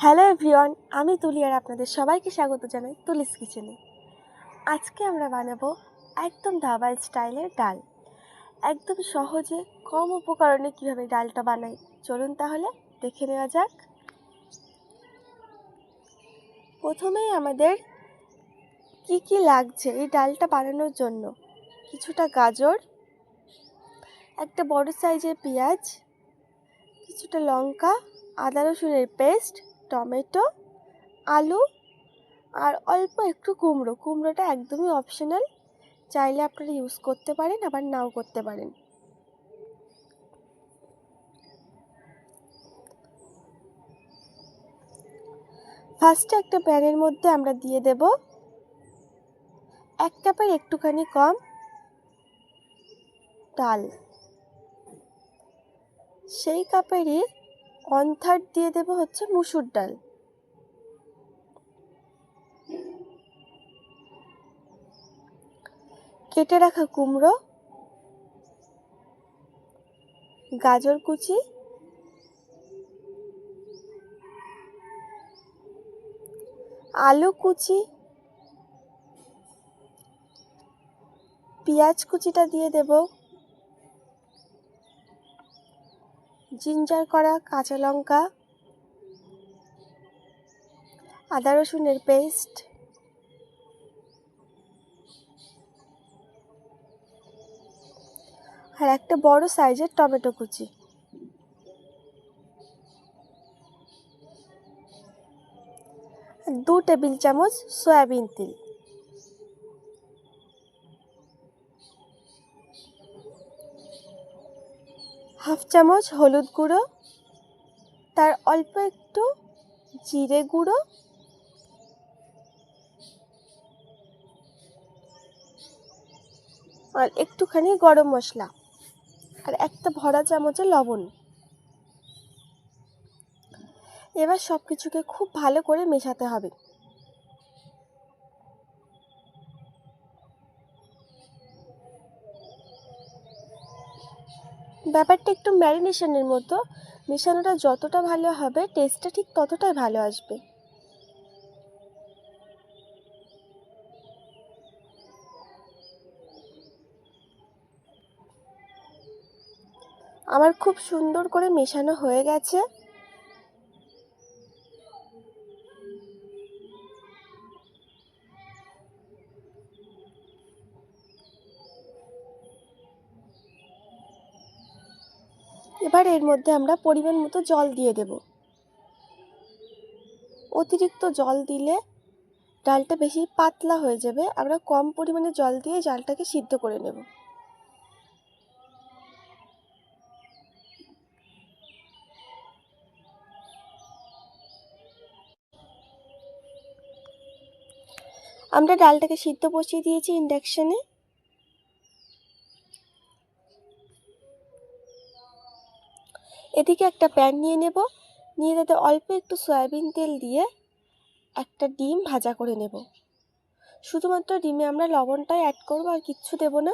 Hello everyone, আমি তুলি আর আপনাদের সবাইকে স্বাগত জানাই তুলিস কিচেনে। আজকে আমরা বানাবো একদম ধাবাল স্টাইলের ডাল। একদম সহজে কম উপকরণে কীভাবে ডালটা বানাই চলুন তাহলে দেখে নেওয়া যাক। প্রথমেই আমাদের কি লাগছে এই ডালটা বানানোর জন্য: কিছুটা গাজর, একটা বড় সাইজের পেঁয়াজ, কিছুটা লঙ্কা, আদা রসুনের পেস্ট, টমেটো, আলু আর অল্প একটু কুমড়োটা একদমই অপশনাল, চাইলে আপনারা ইউজ করতে পারেন আবার নাও করতে পারেন। ফার্স্টে একটা প্যানের মধ্যে আমরা দিয়ে দেব 1 কাপের একটুখানি কম ডাল, সেই কাপেরই 1/3 দিয়ে দেব হচ্ছে মুসুর ডাল। কেটে রাখা কুমড়ো, গাজর কুচি, আলু কুচি, পেঁয়াজ কুচিটা দিয়ে দেব, জিঞ্জার করা কাঁচা লঙ্কা, আদা রসুনের পেস্ট, আর একটা বড় সাইজের টমেটো কুচি। আর 2 টেবিল চামচ সয়াবিন তেল। হাফ চামচ হলুদ গুঁড়ো, তার অল্প একটু জিরে গুঁড়ো, আর একটুখানি গরম মশলা, আর একটা ভরা চামচের লবণ। এবার সব কিছুকে খুব ভালো করে মেশাতে হবে। ব্যাপারটা একটু ম্যারিনেশনের মতো, মেশানোটা যতটা ভালো হবে টেস্টটা ঠিক ততটাই ভালো আসবে। আমার খুব সুন্দর করে মেশানো হয়ে গেছে। এবার এর মধ্যে আমরা পরিমাণ মতো জল দিয়ে দেব। অতিরিক্ত জল দিলে ডালটা বেশি পাতলা হয়ে যাবে, আমরা কম পরিমাণে জল দিয়ে ডালটাকে সিদ্ধ করে নেব। আমরা ডালটাকে সিদ্ধ বসিয়ে দিয়েছি ইন্ডাকশনে। এদিকে একটা প্যান নিয়ে নেব, নিয়ে তাতে অল্প একটু সয়াবিন তেল দিয়ে একটা ডিম ভাজা করে নেব। শুধুমাত্র ডিমে আমরা লবণটাই অ্যাড করব, আর কিচ্ছু দেব না।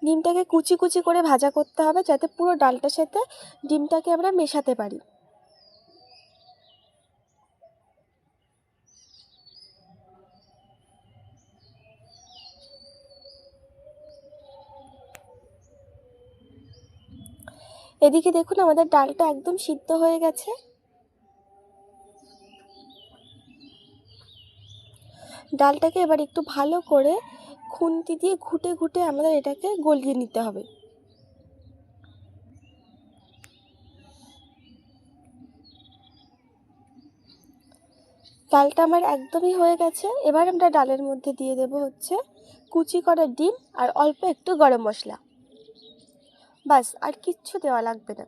ডিমটাকে কুচি কুচি করে ভাজা করতে হবে, যাতে পুরো ডালটার সাথে ডিমটাকে আমরা মেশাতে পারি। এদিকে দেখুন আমাদের ডালটা একদম সিদ্ধ হয়ে গেছে। ডালটাকে এবার একটু ভালো করে খুন্তি দিয়ে ঘুটে ঘুটে আমাদের এটাকে গলিয়ে নিতে হবে। ডালটা আমার একদমই হয়ে গেছে। এবার আমরা ডালের মধ্যে দিয়ে দেব হচ্ছে কুচি করা ডিম আর অল্প একটু গরম মশলা। বাস, আর কিচ্ছু দেওয়া লাগবে না।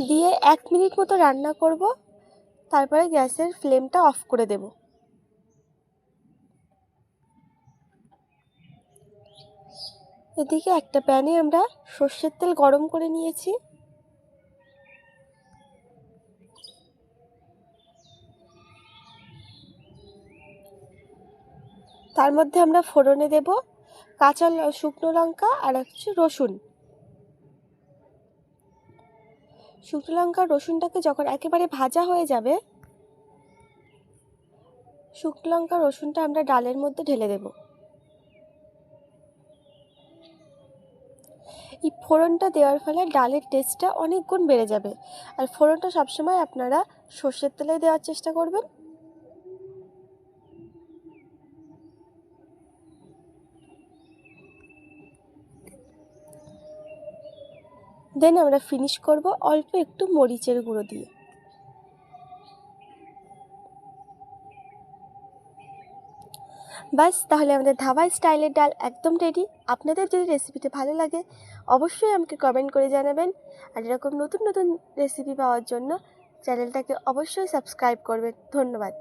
দিয়ে 1 মিনিট মতো রান্না করব, তারপরে গ্যাসের ফ্লেমটা অফ করে দেব। এদিকে একটা প্যানে আমরা সর্ষের তেল গরম করে নিয়েছি। তার মধ্যে আমরা ফোড়নে দেব শুকনো লঙ্কা আর হচ্ছে রসুন। শুকনো লঙ্কা রসুনটাকে যখন একেবারে ভাজা হয়ে যাবে, শুকনো লঙ্কা রসুনটা আমরা ডালের মধ্যে ঢেলে দেব। এই ফোড়নটা দেওয়ার ফলে ডালের টেস্টটা অনেক গুণ বেড়ে যাবে। আর ফোড়নটা সবসময় আপনারা সর্ষের তেলে দেওয়ার চেষ্টা করবেন। দেন আমরা ফিনিশ করব অল্প একটু মরিচের গুঁড়ো দিয়ে। বাস, তাহলে আমাদের ধাবাই স্টাইলের ডাল একদম রেডি। আপনাদের যদি রেসিপিটা ভালো লাগে অবশ্যই আমাকে কমেন্ট করে জানাবেন। আর এরকম নতুন নতুন রেসিপি পাওয়ার জন্য চ্যানেলটাকে অবশ্যই সাবস্ক্রাইব করবেন। ধন্যবাদ।